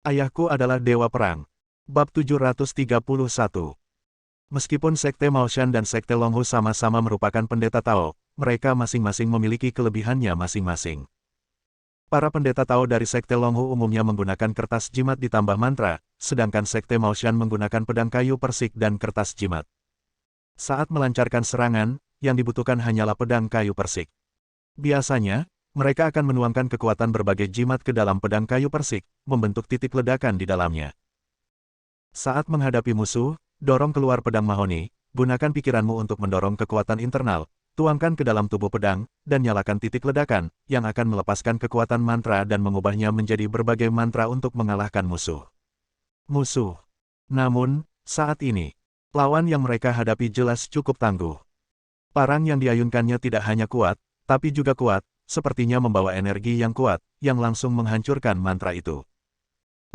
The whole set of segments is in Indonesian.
Ayahku adalah Dewa Perang. Bab 731. Meskipun Sekte Maoshan dan Sekte Longhu sama-sama merupakan pendeta Tao, mereka masing-masing memiliki kelebihannya masing-masing. Para pendeta Tao dari Sekte Longhu umumnya menggunakan kertas jimat ditambah mantra, sedangkan Sekte Maoshan menggunakan pedang kayu persik dan kertas jimat. Saat melancarkan serangan, yang dibutuhkan hanyalah pedang kayu persik. Biasanya, mereka akan menuangkan kekuatan berbagai jimat ke dalam pedang kayu persik, membentuk titik ledakan di dalamnya. Saat menghadapi musuh, dorong keluar pedang mahoni, gunakan pikiranmu untuk mendorong kekuatan internal, tuangkan ke dalam tubuh pedang, dan nyalakan titik ledakan, yang akan melepaskan kekuatan mantra dan mengubahnya menjadi berbagai mantra untuk mengalahkan musuh. Namun, saat ini, lawan yang mereka hadapi jelas cukup tangguh. Parang yang diayunkannya tidak hanya kuat, tapi juga kuat, sepertinya membawa energi yang kuat, yang langsung menghancurkan mantra itu.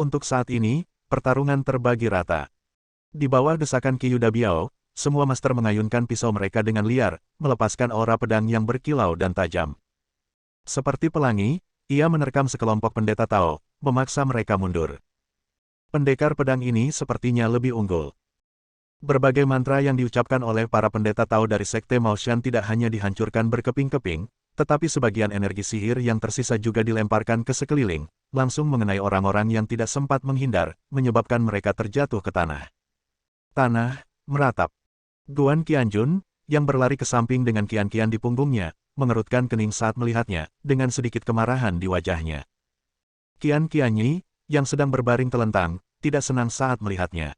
Untuk saat ini, pertarungan terbagi rata. Di bawah desakan Kyuda Biao, semua master mengayunkan pisau mereka dengan liar, melepaskan aura pedang yang berkilau dan tajam. Seperti pelangi, ia menerkam sekelompok pendeta Tao, memaksa mereka mundur. Pendekar pedang ini sepertinya lebih unggul. Berbagai mantra yang diucapkan oleh para pendeta Tao dari Sekte Maoshan tidak hanya dihancurkan berkeping-keping, tetapi sebagian energi sihir yang tersisa juga dilemparkan ke sekeliling, langsung mengenai orang-orang yang tidak sempat menghindar, menyebabkan mereka terjatuh ke tanah. Tanah meratap. Guan Qianjun, yang berlari ke samping dengan kian-kian di punggungnya, mengerutkan kening saat melihatnya, dengan sedikit kemarahan di wajahnya. Qian Qianyi, yang sedang berbaring telentang, tidak senang saat melihatnya.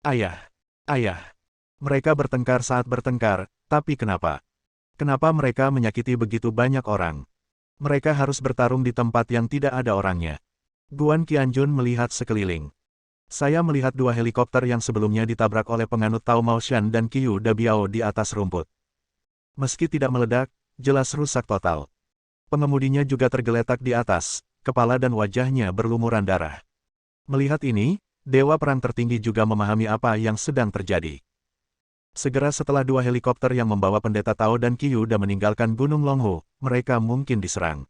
Ayah! Mereka bertengkar saat bertengkar, tapi kenapa? Kenapa mereka menyakiti begitu banyak orang? Mereka harus bertarung di tempat yang tidak ada orangnya. Guan Qianjun melihat sekeliling. Saya melihat dua helikopter yang sebelumnya ditabrak oleh penganut Tao Maoshan dan Kyuda Biao di atas rumput. Meski tidak meledak, jelas rusak total. Pengemudinya juga tergeletak di atas, kepala dan wajahnya berlumuran darah. Melihat ini, Dewa Perang tertinggi juga memahami apa yang sedang terjadi. Segera setelah dua helikopter yang membawa pendeta Tao dan Kyuda meninggalkan Gunung Longhu, mereka mungkin diserang.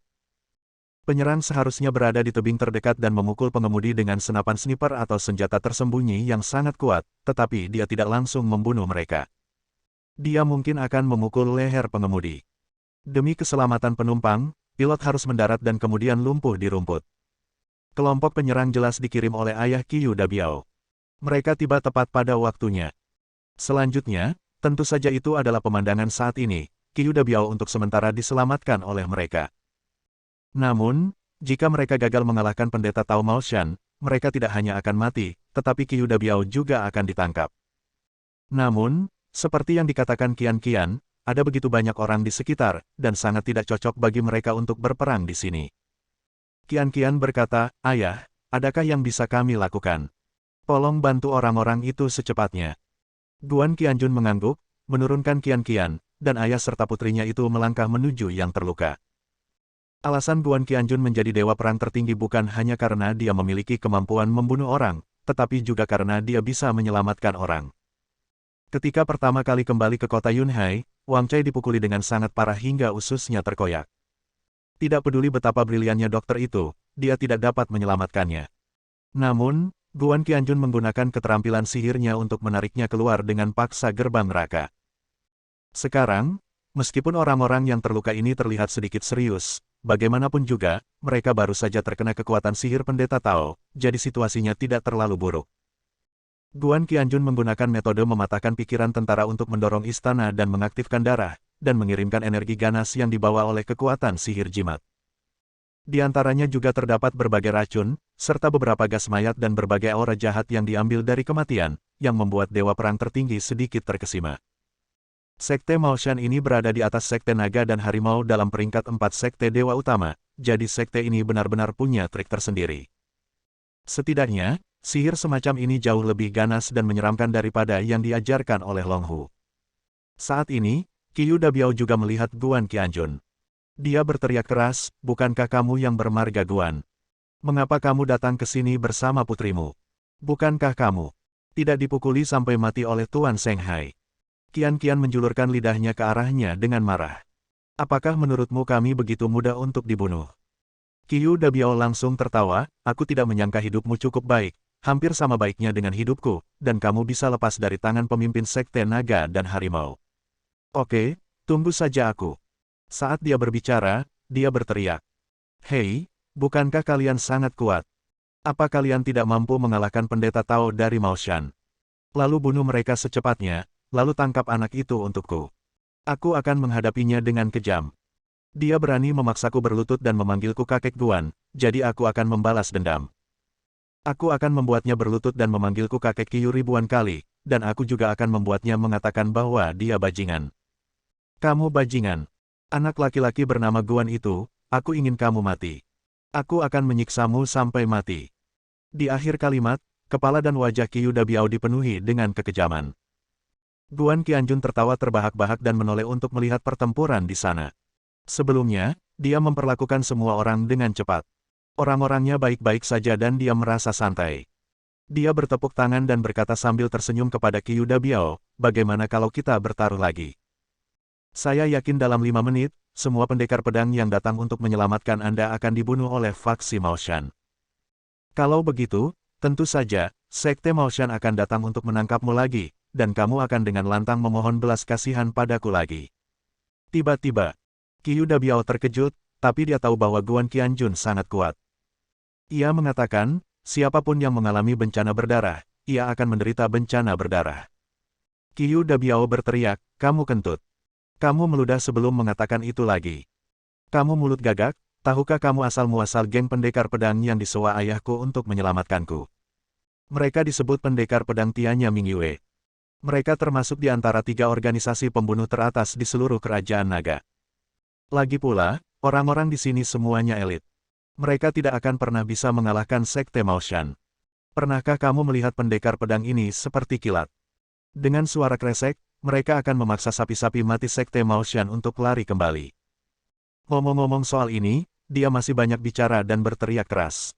Penyerang seharusnya berada di tebing terdekat dan memukul pengemudi dengan senapan sniper atau senjata tersembunyi yang sangat kuat, tetapi dia tidak langsung membunuh mereka. Dia mungkin akan memukul leher pengemudi. Demi keselamatan penumpang, pilot harus mendarat dan kemudian lumpuh di rumput. Kelompok penyerang jelas dikirim oleh ayah Kyuda Biao. Mereka tiba tepat pada waktunya. Selanjutnya, tentu saja itu adalah pemandangan saat ini, Kyuda Biao untuk sementara diselamatkan oleh mereka. Namun, jika mereka gagal mengalahkan pendeta Tao Maoshan, mereka tidak hanya akan mati, tetapi Kyuda Biao juga akan ditangkap. Namun, seperti yang dikatakan Qian, ada begitu banyak orang di sekitar, dan sangat tidak cocok bagi mereka untuk berperang di sini. Qian berkata, "Ayah, adakah yang bisa kami lakukan? Tolong bantu orang-orang itu secepatnya." Guan Qianjun mengangguk, menurunkan Qian, dan ayah serta putrinya itu melangkah menuju yang terluka. Alasan Guan Qianjun menjadi dewa perang tertinggi bukan hanya karena dia memiliki kemampuan membunuh orang, tetapi juga karena dia bisa menyelamatkan orang. Ketika pertama kali kembali ke kota Yunhai, Wang Cai dipukuli dengan sangat parah hingga ususnya terkoyak. Tidak peduli betapa briliannya dokter itu, dia tidak dapat menyelamatkannya. Namun, Guan Qianjun menggunakan keterampilan sihirnya untuk menariknya keluar dengan paksa gerbang neraka. Sekarang, meskipun orang-orang yang terluka ini terlihat sedikit serius, bagaimanapun juga, mereka baru saja terkena kekuatan sihir pendeta Tao, jadi situasinya tidak terlalu buruk. Guan Qianjun menggunakan metode mematahkan pikiran tentara untuk mendorong istana dan mengaktifkan darah, dan mengirimkan energi ganas yang dibawa oleh kekuatan sihir jimat. Di antaranya juga terdapat berbagai racun, serta beberapa gas mayat dan berbagai aura jahat yang diambil dari kematian, yang membuat dewa perang tertinggi sedikit terkesima. Sekte Maoshan ini berada di atas Sekte Naga dan Harimau dalam peringkat 4 Sekte Dewa Utama, jadi sekte ini benar-benar punya trik tersendiri. Setidaknya, sihir semacam ini jauh lebih ganas dan menyeramkan daripada yang diajarkan oleh Longhu. Saat ini, Kyuda Biao juga melihat Guan Qianjun. Dia berteriak keras, "Bukankah kamu yang bermarga Guan? Mengapa kamu datang ke sini bersama putrimu? Bukankah kamu tidak dipukuli sampai mati oleh Tuan Shanghai?" Qian menjulurkan lidahnya ke arahnya dengan marah. "Apakah menurutmu kami begitu mudah untuk dibunuh? Qiu Dabiao langsung tertawa, aku tidak menyangka hidupmu cukup baik, hampir sama baiknya dengan hidupku, dan kamu bisa lepas dari tangan pemimpin Sekte Naga dan Harimau. Oke, tunggu saja aku. Saat dia berbicara, dia berteriak. Hei, bukankah kalian sangat kuat? Apa kalian tidak mampu mengalahkan pendeta Tao dari Maoshan? Lalu bunuh mereka secepatnya, lalu tangkap anak itu untukku. Aku akan menghadapinya dengan kejam. Dia berani memaksaku berlutut dan memanggilku kakek Guan, jadi aku akan membalas dendam. Aku akan membuatnya berlutut dan memanggilku kakek Qiu ribuan kali, dan aku juga akan membuatnya mengatakan bahwa dia bajingan. Kamu bajingan. Anak laki-laki bernama Guan itu, aku ingin kamu mati. Aku akan menyiksamu sampai mati. Di akhir kalimat, kepala dan wajah Qiu Dabiao dipenuhi dengan kekejaman. Guan Qianjun tertawa terbahak-bahak dan menoleh untuk melihat pertempuran di sana. Sebelumnya, dia memperlakukan semua orang dengan cepat. Orang-orangnya baik-baik saja dan dia merasa santai. Dia bertepuk tangan dan berkata sambil tersenyum kepada Qiu Dabiao, bagaimana kalau kita bertaruh lagi? Saya yakin dalam 5 menit, semua pendekar pedang yang datang untuk menyelamatkan Anda akan dibunuh oleh faksi Maoshan. Kalau begitu, tentu saja, Sekte Maoshan akan datang untuk menangkapmu lagi, dan kamu akan dengan lantang memohon belas kasihan padaku lagi. Tiba-tiba, Qiu Dabiao terkejut, tapi dia tahu bahwa Guan Qianjun sangat kuat. Ia mengatakan, siapapun yang mengalami bencana berdarah, ia akan menderita bencana berdarah. Qiu Dabiao berteriak, kamu kentut. Kamu meludah sebelum mengatakan itu lagi. Kamu mulut gagak, tahukah kamu asal-muasal geng pendekar pedang yang disewa ayahku untuk menyelamatkanku? Mereka disebut pendekar pedang Tianya Mingyue. Mereka termasuk di antara 3 organisasi pembunuh teratas di seluruh kerajaan naga. Lagi pula, orang-orang di sini semuanya elit. Mereka tidak akan pernah bisa mengalahkan Sekte Maoshan. Pernahkah kamu melihat pendekar pedang ini seperti kilat? Dengan suara kresek, mereka akan memaksa sapi-sapi mati Sekte Maoshan untuk lari kembali. Ngomong-ngomong soal ini, dia masih banyak bicara dan berteriak keras.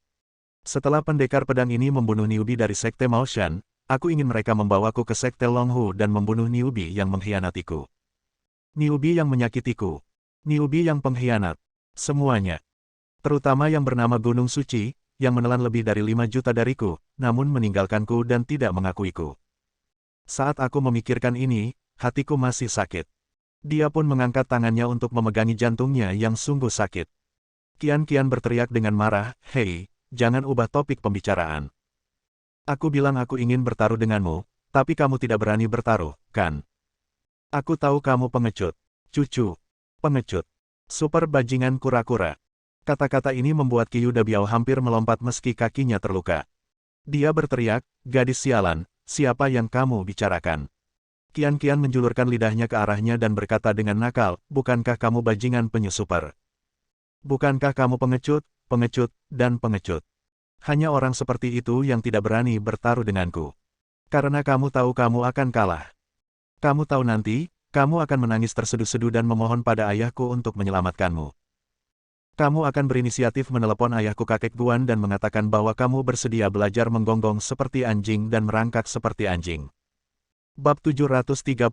Setelah pendekar pedang ini membunuh newbie dari Sekte Maoshan, aku ingin mereka membawaku ke Sekte Longhu dan membunuh newbie yang mengkhianatiku. Newbie yang menyakitiku. Newbie yang pengkhianat. Semuanya. Terutama yang bernama Gunung Suci, yang menelan lebih dari 5 juta dariku, namun meninggalkanku dan tidak mengakuiku. Saat aku memikirkan ini, hatiku masih sakit. Dia pun mengangkat tangannya untuk memegangi jantungnya yang sungguh sakit. Qian berteriak dengan marah, hei, jangan ubah topik pembicaraan. Aku bilang aku ingin bertaruh denganmu, tapi kamu tidak berani bertaruh, kan? Aku tahu kamu pengecut. Cucu. Pengecut. Super bajingan kura-kura. Kata-kata ini membuat Qiu Dabiao hampir melompat meski kakinya terluka. Dia berteriak, gadis sialan, siapa yang kamu bicarakan? Qian menjulurkan lidahnya ke arahnya dan berkata dengan nakal, bukankah kamu bajingan penyusuper? Bukankah kamu pengecut, dan pengecut? Hanya orang seperti itu yang tidak berani bertaruh denganku. Karena kamu tahu kamu akan kalah. Kamu tahu nanti, kamu akan menangis terseduh-seduh dan memohon pada ayahku untuk menyelamatkanmu. Kamu akan berinisiatif menelepon ayahku kakek Guan dan mengatakan bahwa kamu bersedia belajar menggonggong seperti anjing dan merangkak seperti anjing. Bab 732.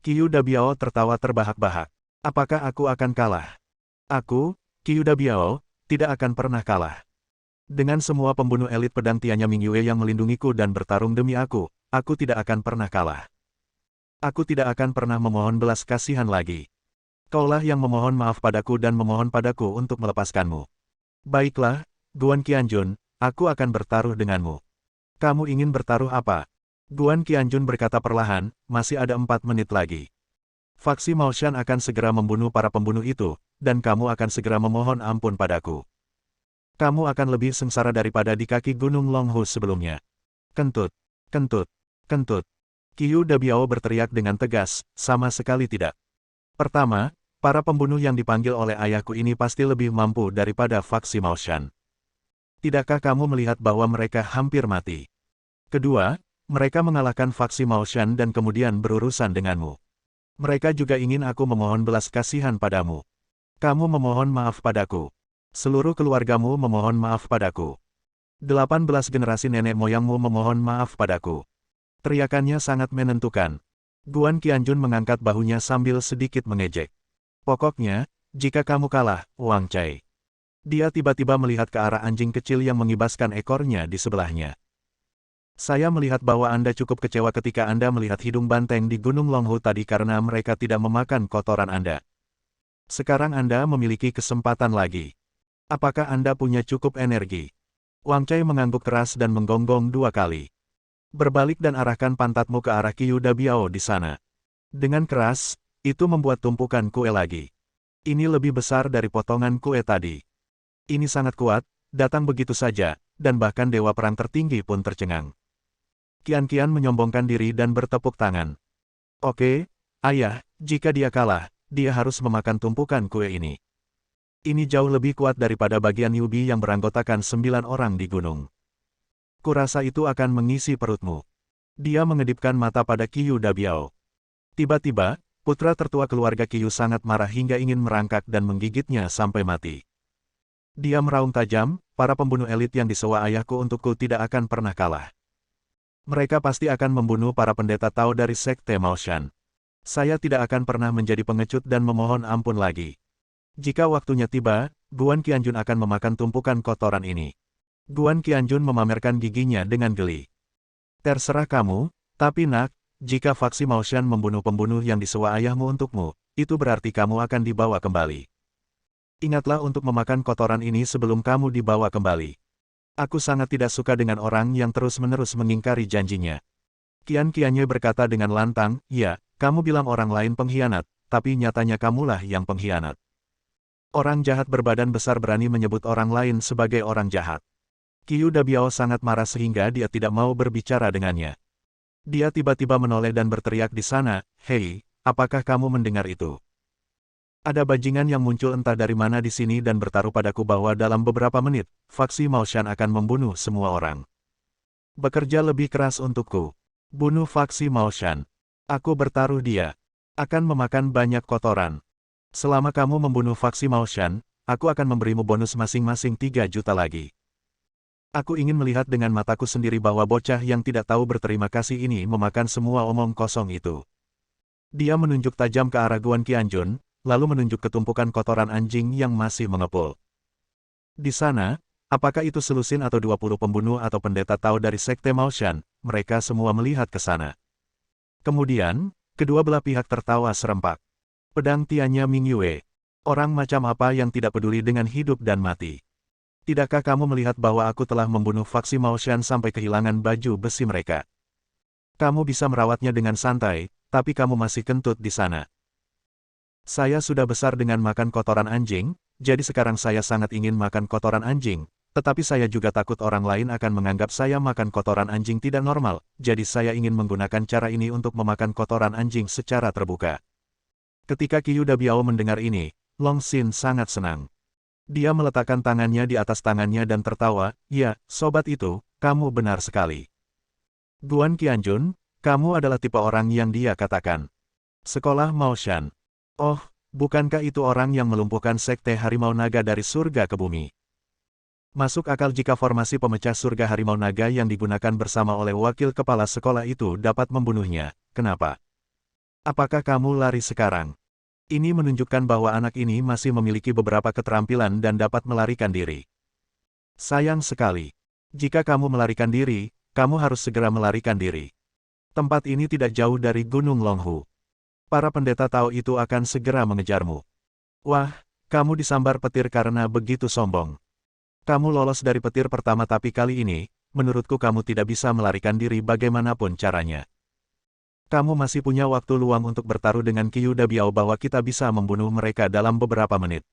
Qiu Dabiao tertawa terbahak-bahak. Apakah aku akan kalah? Aku, Qiu Dabiao, tidak akan pernah kalah. Dengan semua pembunuh elit pedang Tianya Mingyue yang melindungiku dan bertarung demi aku tidak akan pernah kalah. Aku tidak akan pernah memohon belas kasihan lagi. Kaulah yang memohon maaf padaku dan memohon padaku untuk melepaskanmu. Baiklah, Guan Qianjun, aku akan bertaruh denganmu. Kamu ingin bertaruh apa? Guan Qianjun berkata perlahan, masih ada 4 menit lagi. Faksi Maoshan akan segera membunuh para pembunuh itu, dan kamu akan segera memohon ampun padaku. Kamu akan lebih sengsara daripada di kaki Gunung Longhu sebelumnya. Kentut, kentut, kentut. Qiu Dabiao berteriak dengan tegas, sama sekali tidak. Pertama, para pembunuh yang dipanggil oleh ayahku ini pasti lebih mampu daripada faksi Maoshan. Tidakkah kamu melihat bahwa mereka hampir mati? Kedua, mereka mengalahkan faksi Maoshan dan kemudian berurusan denganmu. Mereka juga ingin aku memohon belas kasihan padamu. Kamu memohon maaf padaku. Seluruh keluargamu memohon maaf padaku. 18 generasi nenek moyangmu memohon maaf padaku. Teriakannya sangat menentukan. Guan Qianjun mengangkat bahunya sambil sedikit mengejek. Pokoknya, jika kamu kalah, Wang Cai. Dia tiba-tiba melihat ke arah anjing kecil yang mengibaskan ekornya di sebelahnya. Saya melihat bahwa Anda cukup kecewa ketika Anda melihat hidung banteng di Gunung Longhu tadi karena mereka tidak memakan kotoran Anda. Sekarang Anda memiliki kesempatan lagi. Apakah Anda punya cukup energi? Wang Chai mengangguk keras dan menggonggong 2 kali. Berbalik dan arahkan pantatmu ke arah Qiu Dabiao di sana. Dengan keras, itu membuat tumpukan kue lagi. Ini lebih besar dari potongan kue tadi. Ini sangat kuat, datang begitu saja, dan bahkan Dewa Perang tertinggi pun tercengang. Qian menyombongkan diri dan bertepuk tangan. Oke, ayah, jika dia kalah, dia harus memakan tumpukan kue ini. Ini jauh lebih kuat daripada bagian Yubi yang beranggotakan 9 orang di gunung. Kurasa itu akan mengisi perutmu. Dia mengedipkan mata pada Qiu Dabiao. Tiba-tiba, putra tertua keluarga Qiu sangat marah hingga ingin merangkak dan menggigitnya sampai mati. Dia meraung tajam, para pembunuh elit yang disewa ayahku untukku tidak akan pernah kalah. Mereka pasti akan membunuh para pendeta Tao dari Sekte Maoshan. Saya tidak akan pernah menjadi pengecut dan memohon ampun lagi. Jika waktunya tiba, Guan Qianjun akan memakan tumpukan kotoran ini. Guan Qianjun memamerkan giginya dengan geli. Terserah kamu, tapi nak, jika faksi Maoshan membunuh pembunuh yang disewa ayahmu untukmu, itu berarti kamu akan dibawa kembali. Ingatlah untuk memakan kotoran ini sebelum kamu dibawa kembali. Aku sangat tidak suka dengan orang yang terus-menerus mengingkari janjinya. Qianye berkata dengan lantang, ya, kamu bilang orang lain pengkhianat, tapi nyatanya kamulah yang pengkhianat. Orang jahat berbadan besar berani menyebut orang lain sebagai orang jahat. Qiu Dabiao sangat marah sehingga dia tidak mau berbicara dengannya. Dia tiba-tiba menoleh dan berteriak di sana, hei, apakah kamu mendengar itu? Ada bajingan yang muncul entah dari mana di sini dan bertaruh padaku bahwa dalam beberapa menit, faksi Maoshan akan membunuh semua orang. Bekerja lebih keras untukku. Bunuh faksi Maoshan. Aku bertaruh dia. Akan memakan banyak kotoran. Selama kamu membunuh faksi Maoshan, aku akan memberimu bonus masing-masing 3 juta lagi. Aku ingin melihat dengan mataku sendiri bahwa bocah yang tidak tahu berterima kasih ini memakan semua omong kosong itu. Dia menunjuk tajam ke arah Guan Qianjun, lalu menunjuk ke tumpukan kotoran anjing yang masih mengepul. Di sana, apakah itu selusin atau 20 pembunuh atau pendeta Tao dari Sekte Maoshan, mereka semua melihat ke sana. Kemudian, kedua belah pihak tertawa serempak. Pedang Tiannya Mingyue. Orang macam apa yang tidak peduli dengan hidup dan mati? Tidakkah kamu melihat bahwa aku telah membunuh faksi Maoshan sampai kehilangan baju besi mereka? Kamu bisa merawatnya dengan santai, tapi kamu masih kentut di sana. Saya sudah besar dengan makan kotoran anjing, jadi sekarang saya sangat ingin makan kotoran anjing, tetapi saya juga takut orang lain akan menganggap saya makan kotoran anjing tidak normal, jadi saya ingin menggunakan cara ini untuk memakan kotoran anjing secara terbuka. Ketika Qiu Dabiao mendengar ini, Long Xin sangat senang. Dia meletakkan tangannya di atas tangannya dan tertawa, ya, sobat itu, kamu benar sekali. Guan Qianjun, kamu adalah tipe orang yang dia katakan. Sekolah Maoshan. Oh, bukankah itu orang yang melumpuhkan Sekte Harimau Naga dari surga ke bumi? Masuk akal jika formasi pemecah surga Harimau Naga yang digunakan bersama oleh wakil kepala sekolah itu dapat membunuhnya, kenapa? Apakah kamu lari sekarang? Ini menunjukkan bahwa anak ini masih memiliki beberapa keterampilan dan dapat melarikan diri. Sayang sekali. Jika kamu melarikan diri, kamu harus segera melarikan diri. Tempat ini tidak jauh dari Gunung Longhu. Para pendeta Tao itu akan segera mengejarmu. Wah, kamu disambar petir karena begitu sombong. Kamu lolos dari petir pertama tapi kali ini, menurutku kamu tidak bisa melarikan diri bagaimanapun caranya. Kamu masih punya waktu luang untuk bertaruh dengan Qiu Dabiao bahwa kita bisa membunuh mereka dalam beberapa menit.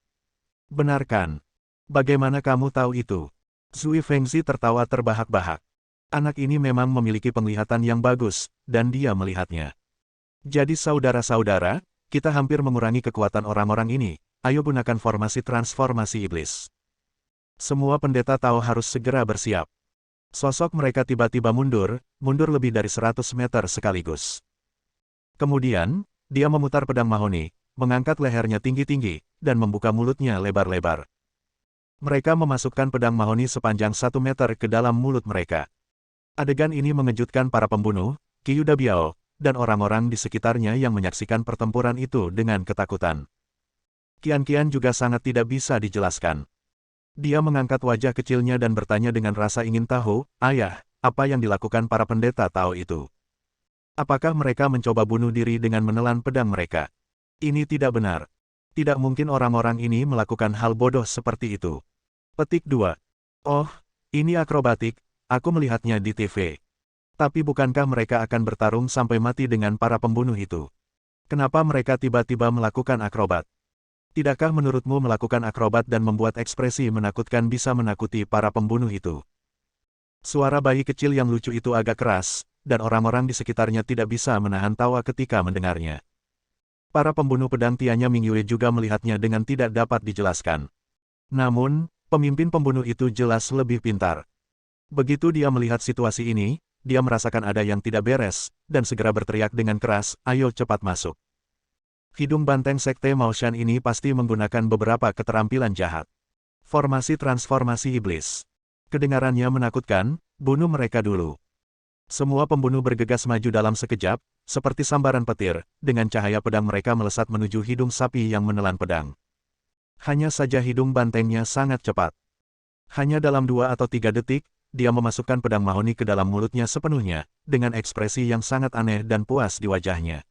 Benarkan? Bagaimana kamu tahu itu? Zui Fengzi tertawa terbahak-bahak. Anak ini memang memiliki penglihatan yang bagus, dan dia melihatnya. Jadi saudara-saudara, kita hampir mengurangi kekuatan orang-orang ini, ayo gunakan formasi transformasi iblis. Semua pendeta Tao harus segera bersiap. Sosok mereka tiba-tiba mundur lebih dari 100 meter sekaligus. Kemudian, dia memutar pedang mahoni, mengangkat lehernya tinggi-tinggi, dan membuka mulutnya lebar-lebar. Mereka memasukkan pedang mahoni sepanjang 1 meter ke dalam mulut mereka. Adegan ini mengejutkan para pembunuh, Qiu Dabiao, dan orang-orang di sekitarnya yang menyaksikan pertempuran itu dengan ketakutan. Qian juga sangat tidak bisa dijelaskan. Dia mengangkat wajah kecilnya dan bertanya dengan rasa ingin tahu, "Ayah, apa yang dilakukan para pendeta Tao itu? Apakah mereka mencoba bunuh diri dengan menelan pedang mereka? Ini tidak benar. Tidak mungkin orang-orang ini melakukan hal bodoh seperti itu." Petik 2. Oh, ini akrobatik, aku melihatnya di TV. Tapi bukankah mereka akan bertarung sampai mati dengan para pembunuh itu? Kenapa mereka tiba-tiba melakukan akrobat? Tidakkah menurutmu melakukan akrobat dan membuat ekspresi menakutkan bisa menakuti para pembunuh itu? Suara bayi kecil yang lucu itu agak keras, dan orang-orang di sekitarnya tidak bisa menahan tawa ketika mendengarnya. Para pembunuh pedang Tianya Mingyue juga melihatnya dengan tidak dapat dijelaskan. Namun, pemimpin pembunuh itu jelas lebih pintar. Begitu dia melihat situasi ini, dia merasakan ada yang tidak beres, dan segera berteriak dengan keras, "Ayo cepat masuk." Hidung banteng Sekte Maoshan ini pasti menggunakan beberapa keterampilan jahat. Formasi transformasi iblis. Kedengarannya menakutkan, bunuh mereka dulu. Semua pembunuh bergegas maju dalam sekejap, seperti sambaran petir, dengan cahaya pedang mereka melesat menuju hidung sapi yang menelan pedang. Hanya saja hidung bantengnya sangat cepat. Hanya dalam 2 atau 3 detik, dia memasukkan pedang mahoni ke dalam mulutnya sepenuhnya, dengan ekspresi yang sangat aneh dan puas di wajahnya.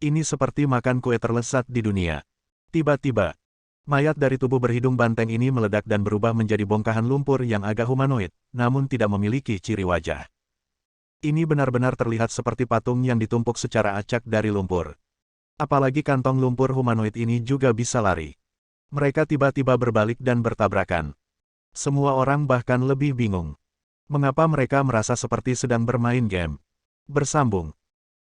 Ini seperti makan kue terlezat di dunia. Tiba-tiba, mayat dari tubuh berhidung banteng ini meledak dan berubah menjadi bongkahan lumpur yang agak humanoid, namun tidak memiliki ciri wajah. Ini benar-benar terlihat seperti patung yang ditumpuk secara acak dari lumpur. Apalagi kantong lumpur humanoid ini juga bisa lari. Mereka tiba-tiba berbalik dan bertabrakan. Semua orang bahkan lebih bingung. Mengapa mereka merasa seperti sedang bermain game? Bersambung.